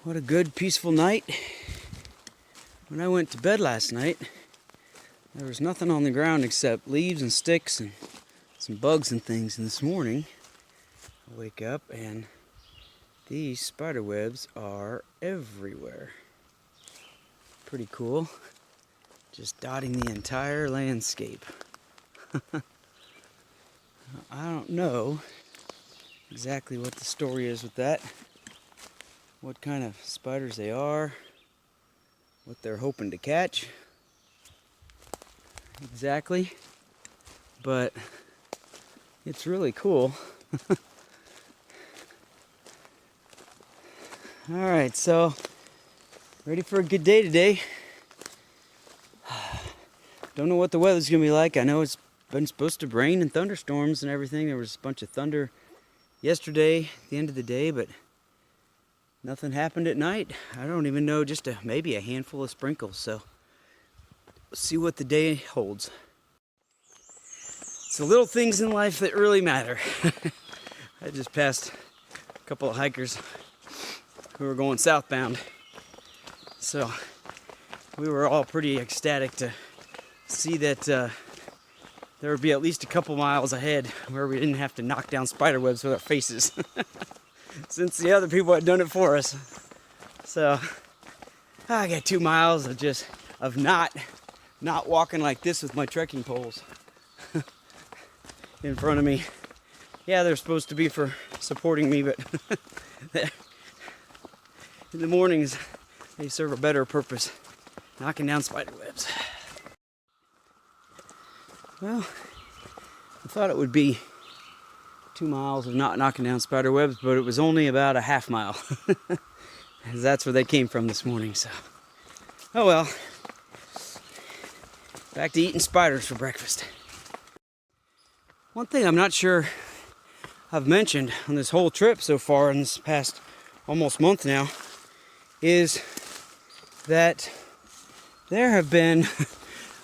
What a good, peaceful night. When I went to bed last night, there was nothing on the ground except leaves and sticks and some bugs and things. And this morning, I wake up and these spider webs are everywhere. Pretty cool. Just dotting the entire landscape. I don't know exactly what the story is with that, what kind of spiders they are, what they're hoping to catch exactly, but it's really cool. Alright, so ready for a good day today. Don't know what the weather's gonna be like. I know it's been supposed to rain and thunderstorms and everything. There was a bunch of thunder yesterday at the end of the day, but nothing happened at night. I don't even know, just maybe a handful of sprinkles. So we'll see what the day holds. It's the little things in life that really matter. I just passed a couple of hikers who were going southbound. So we were all pretty ecstatic to see that there would be at least a couple miles ahead where we didn't have to knock down spider webs with our faces. Since the other people had done it for us. So I got 2 miles of not walking like this with my trekking poles in front of me. Yeah, they're supposed to be for supporting me, but in the mornings they serve a better purpose, knocking down spider webs. Well, I thought it would be 2 miles of not knocking down spider webs, but it was only about a half mile. That's where they came from this morning, so. Oh well. Back to eating spiders for breakfast. One thing I'm not sure I've mentioned on this whole trip so far in this past almost month now is that there have been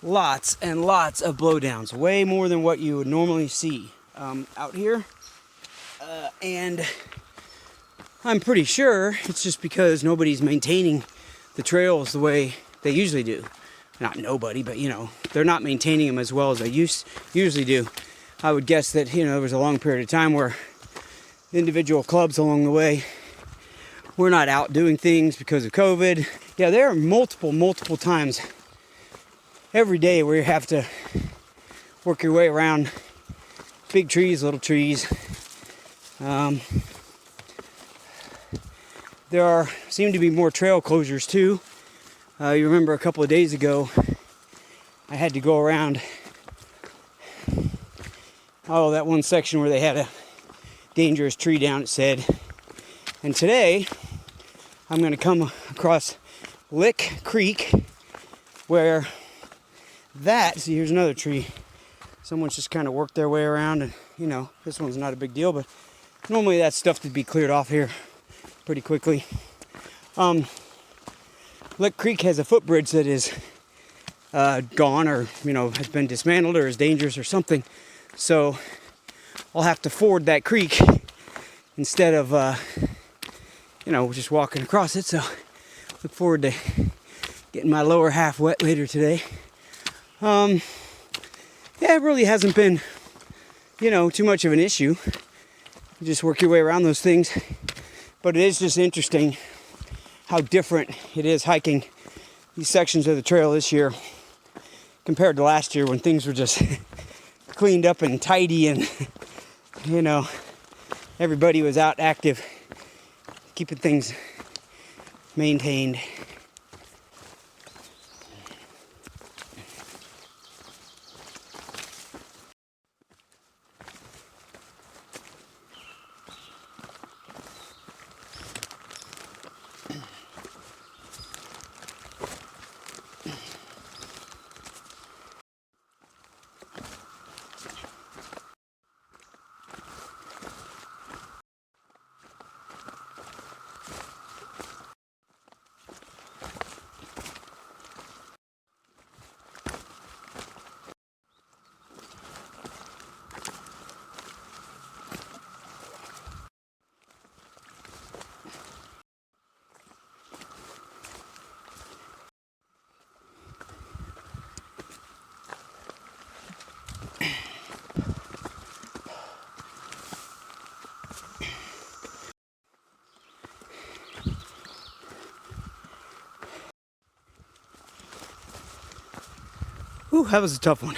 lots and lots of blowdowns, way more than what you would normally see out here. And I'm pretty sure it's just because nobody's maintaining the trails the way they usually do. Not nobody, but they're not maintaining them as well as they usually do. I would guess that there was a long period of time where individual clubs along the way were not out doing things because of COVID. Yeah, there are multiple times every day where you have to work your way around big trees, little trees. There seem to be more trail closures too. You remember a couple of days ago, I had to go around that one section where they had a dangerous tree down, it said. And today, I'm going to come across Lick Creek, where see, here's another tree. Someone's just kind of worked their way around, and this one's not a big deal, but normally that stuff would be cleared off here pretty quickly. Lick Creek has a footbridge that is gone, or has been dismantled, or is dangerous or something. So I'll have to ford that creek instead of just walking across it. So look forward to getting my lower half wet later today. Yeah, it really hasn't been too much of an issue. You just work your way around those things. But it is just interesting how different it is hiking these sections of the trail this year compared to last year when things were just cleaned up and tidy and everybody was out active, keeping things maintained. Whew, that was a tough one.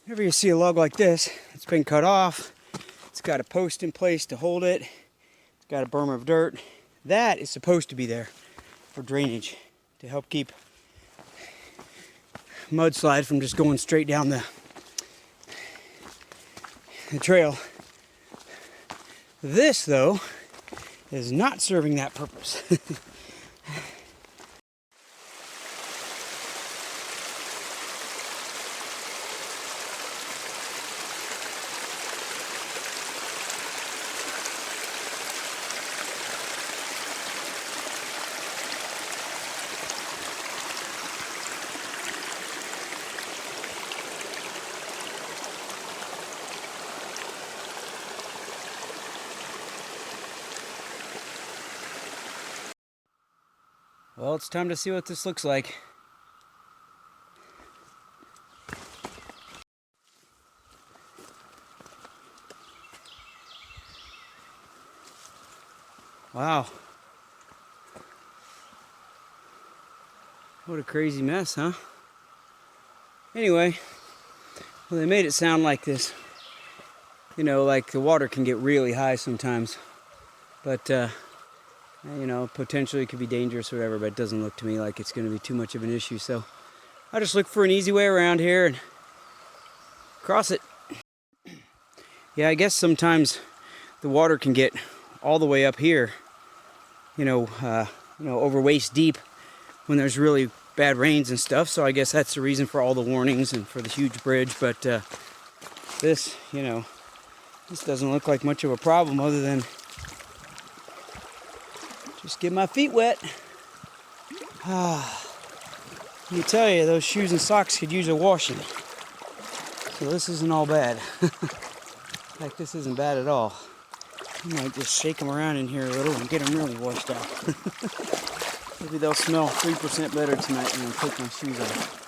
Whenever you see a log like this, it's been cut off, it's got a post in place to hold it, it's got a berm of dirt, that is supposed to be there for drainage, to help keep mudslide from just going straight down the trail. This, though, is not serving that purpose. Well, it's time to see what this looks like. Wow. What a crazy mess, huh? Anyway, well, they made it sound like this. You know, like the water can get really high sometimes. But, you know, potentially it could be dangerous or whatever, but it doesn't look to me like it's going to be too much of an issue. So I'll just look for an easy way around here and cross it. Yeah, I guess sometimes the water can get all the way up here, over waist deep when there's really bad rains and stuff. So I guess that's the reason for all the warnings and for the huge bridge. But this doesn't look like much of a problem other than just get my feet wet. Let me tell you, those shoes and socks could use a washing. So this isn't all bad. Like, this isn't bad at all. I might just shake them around in here a little and get them really washed out. Maybe they'll smell 3% better tonight when I take my shoes off.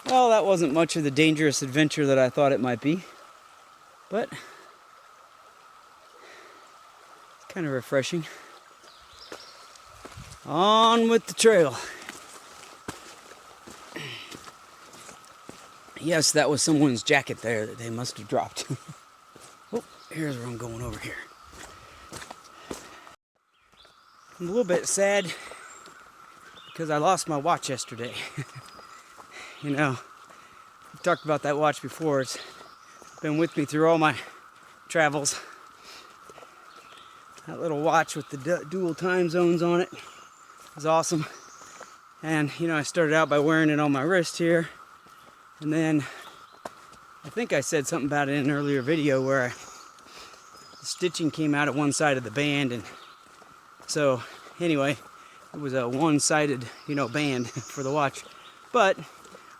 Well, that wasn't much of the dangerous adventure that I thought it might be. But it's kind of refreshing. On with the trail. Yes, that was someone's jacket there that they must have dropped. Oh, here's where I'm going over here. I'm a little bit sad because I lost my watch yesterday. You know, I've talked about that watch before. It's been with me through all my travels. That little watch with the dual time zones on it is awesome. And, I started out by wearing it on my wrist here. And then I think I said something about it in an earlier video where the stitching came out at one side of the band. And so, anyway, it was a one-sided, band for the watch. But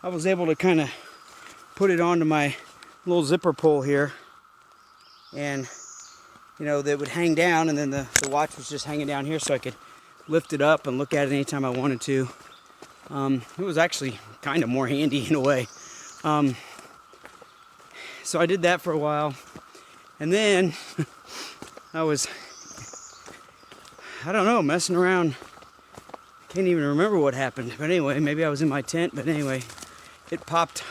I was able to kind of put it onto my little zipper pull here, and that would hang down, and then the watch was just hanging down here, so I could lift it up and look at it anytime I wanted to. It was actually kind of more handy in a way. So I did that for a while, and then I was, messing around. Can't even remember what happened, but anyway, maybe I was in my tent, but anyway, it popped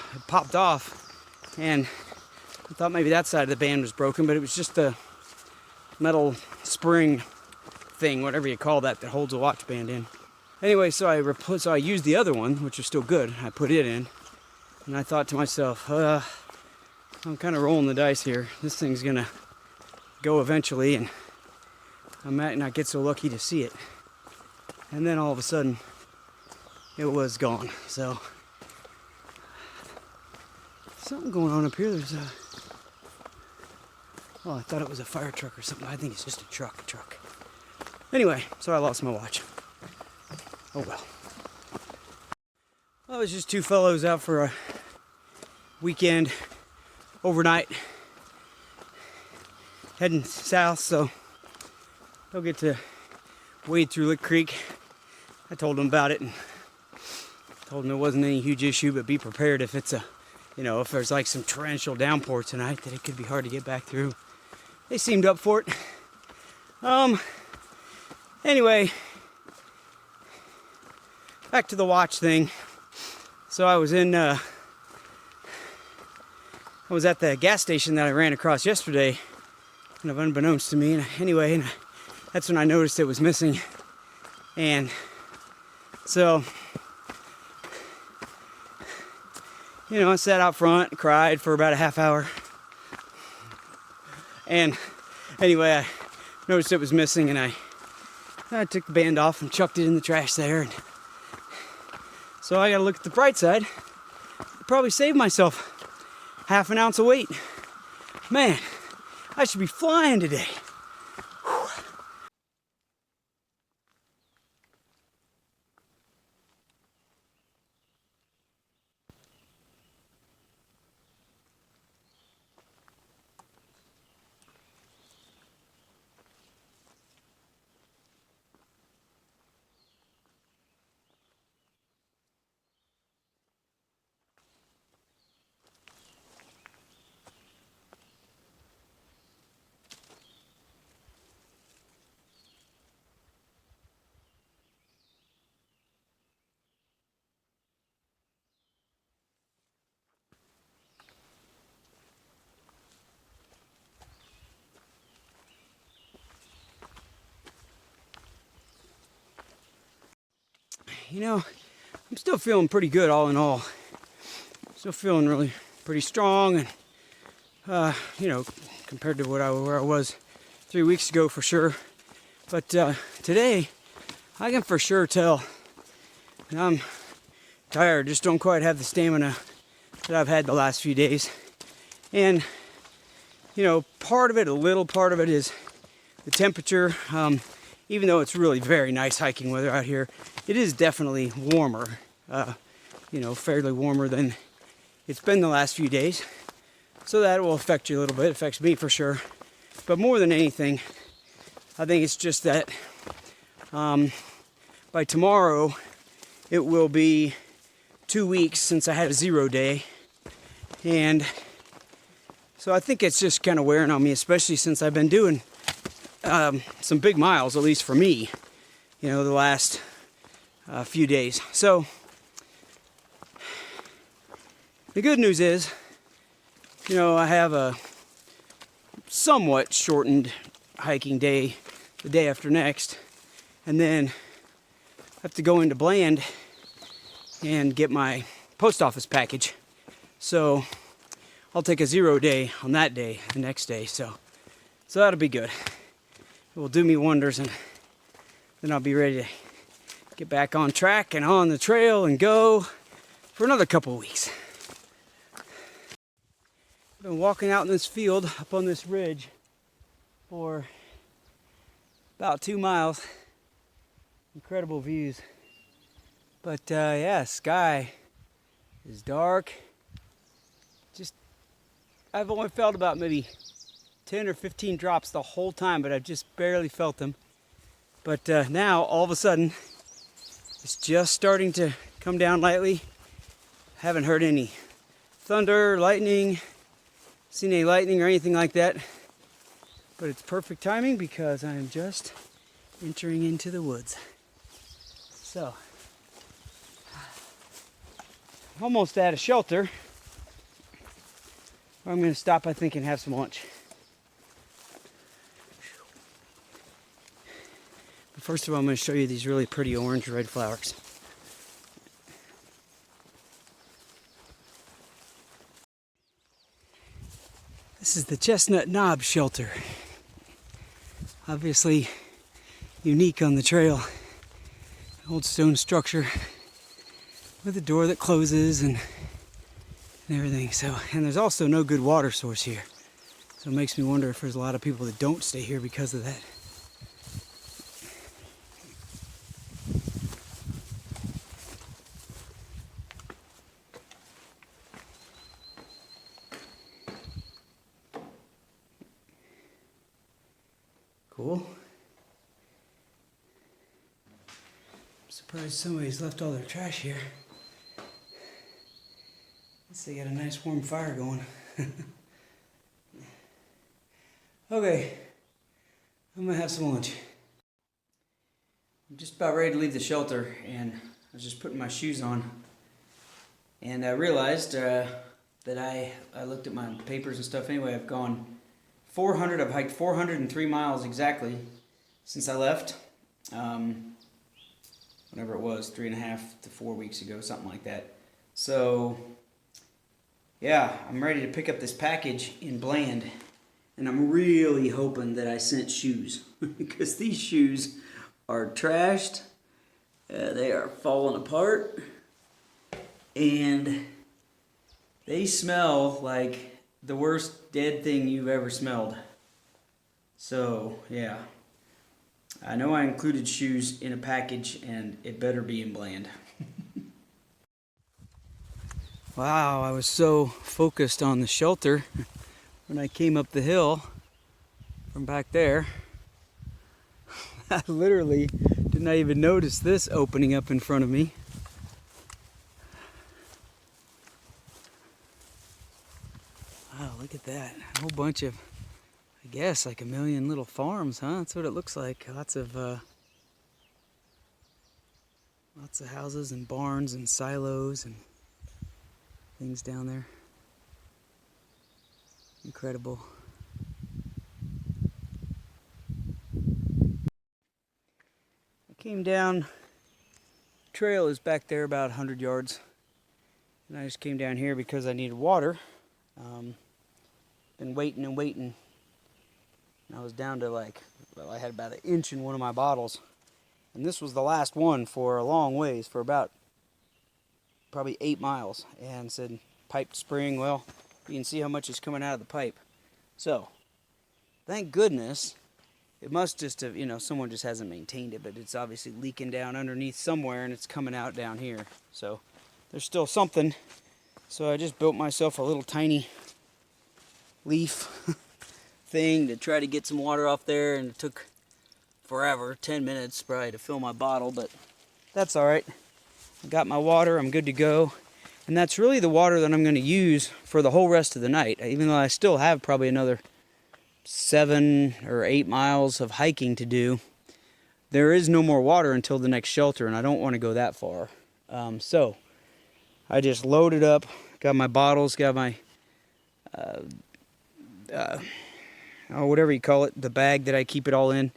off, and I thought maybe that side of the band was broken, but it was just the metal spring thing, whatever you call that holds a watch band in. Anyway, so I used the other one, which is still good. I put it in, and I thought to myself, I'm kind of rolling the dice here. This thing's gonna go eventually, and I might not get so lucky to see it. And then all of a sudden, it was gone. So something going on up here. There's a... Oh, I thought it was a fire truck or something. I think it's just a truck. Anyway, so I lost my watch. Oh well. Well, it was just two fellows out for a weekend, overnight, heading south, so they'll get to wade through Lick Creek. I told them about it and told them it wasn't any huge issue, but be prepared if it's if there's like some torrential downpour tonight, that it could be hard to get back through. They seemed up for it. Anyway, back to the watch thing. So I was at the gas station that I ran across yesterday, kind of unbeknownst to me. And that's when I noticed it was missing. And so, I sat out front and cried for about a half hour. And anyway, I noticed it was missing, and I took the band off and chucked it in the trash there. And so I gotta look at the bright side. Probably saved myself half an ounce of weight. Man, I should be flying today. Whew. I'm still feeling pretty good all in all. Still feeling really pretty strong, and compared to where I was 3 weeks ago for sure. But today, I can for sure tell I'm tired. Just don't quite have the stamina that I've had the last few days. And a little part of it is the temperature. Even though it's really very nice hiking weather out here, it is definitely warmer, fairly warmer than it's been the last few days. So that will affect you a little bit, affects me for sure. But more than anything, I think it's just that by tomorrow, it will be 2 weeks since I had a 0 day. And so I think it's just kind of wearing on me, especially since I've been doing some big miles, at least for me, the last few days. So the good news is, I have a somewhat shortened hiking day the day after next, and then I have to go into Bland and get my post office package. So I'll take a 0 day on that day, the next day. So that'll be good. It will do me wonders, and then I'll be ready to get back on track and on the trail and go for another couple of weeks. I've been walking out in this field up on this ridge for about 2 miles. Incredible views. But sky is dark. I've only felt about maybe 10 or 15 drops the whole time, but I've just barely felt them. But now, all of a sudden, it's just starting to come down lightly. Haven't heard any thunder, lightning, seen any lightning or anything like that. But it's perfect timing because I am just entering into the woods. So, almost at a shelter. I'm going to stop, I think, and have some lunch. First of all, I'm going to show you these really pretty orange red flowers. This is the Chestnut Knob Shelter. Obviously unique on the trail. An old stone structure with a door that closes and everything. And there's also no good water source here. So it makes me wonder if there's a lot of people that don't stay here because of that. Cool. I'm surprised somebody's left all their trash here. Guess they got a nice warm fire going. Okay, I'm gonna have some lunch. I'm just about ready to leave the shelter, and I was just putting my shoes on, and I realized that I looked at my papers and stuff. Anyway, I've hiked 403 miles exactly since I left, whenever it was, 3.5 to 4 weeks ago, something like that. So, yeah, I'm ready to pick up this package in Bland, and I'm really hoping that I sent shoes, because these shoes are trashed, they are falling apart, and they smell like the worst dead thing you've ever smelled. So, yeah. I know I included shoes in a package, and it better be in Bland. Wow, I was so focused on the shelter when I came up the hill from back there. I literally did not even notice this opening up in front of me. Wow, look at that. A whole bunch of, I guess, like 1 million little farms, huh? That's what it looks like. Lots of houses and barns and silos and things down there. Incredible. I came down, trail is back there about 100 yards. And I just came down here because I needed water. Been waiting and waiting. And I was down to I had about 1 inch in one of my bottles. And this was the last one for a long ways, for about probably 8 miles. And said, piped spring, well, you can see how much is coming out of the pipe. So, thank goodness, it must just have, someone just hasn't maintained it, but it's obviously leaking down underneath somewhere and it's coming out down here. So, there's still something. So I just built myself a little tiny leaf thing to try to get some water off there, and it took forever, 10 minutes probably to fill my bottle, but that's all right. I got my water, I'm good to go. And that's really the water that I'm going to use for the whole rest of the night, even though I still have probably another 7 or 8 miles of hiking to do. There is no more water until the next shelter, and I don't want to go that far. So I just loaded up, got my bottles, got my, whatever you call it, the bag that I keep it all in.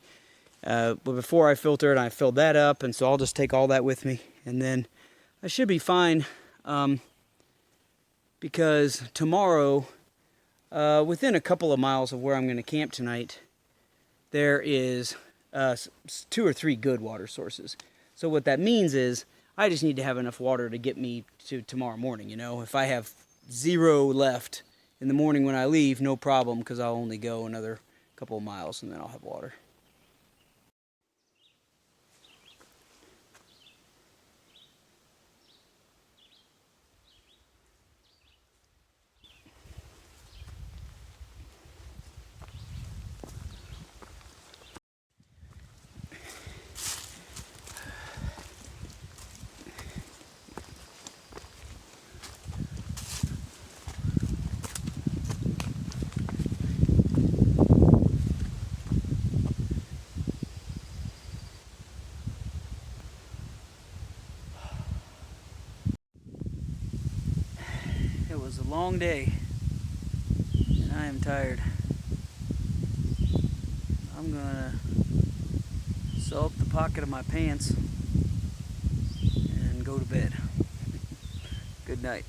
But before I filter it, I filled that up, and so I'll just take all that with me. And then I should be fine, because tomorrow, within a couple of miles of where I'm going to camp tonight, there is 2 or 3 good water sources. So what that means is, I just need to have enough water to get me to tomorrow morning, If I have 0 left in the morning when I leave, no problem, because I'll only go another couple of miles and then I'll have water. It was a long day, and I am tired. I'm gonna sew up the pocket of my pants, and go to bed. Good night.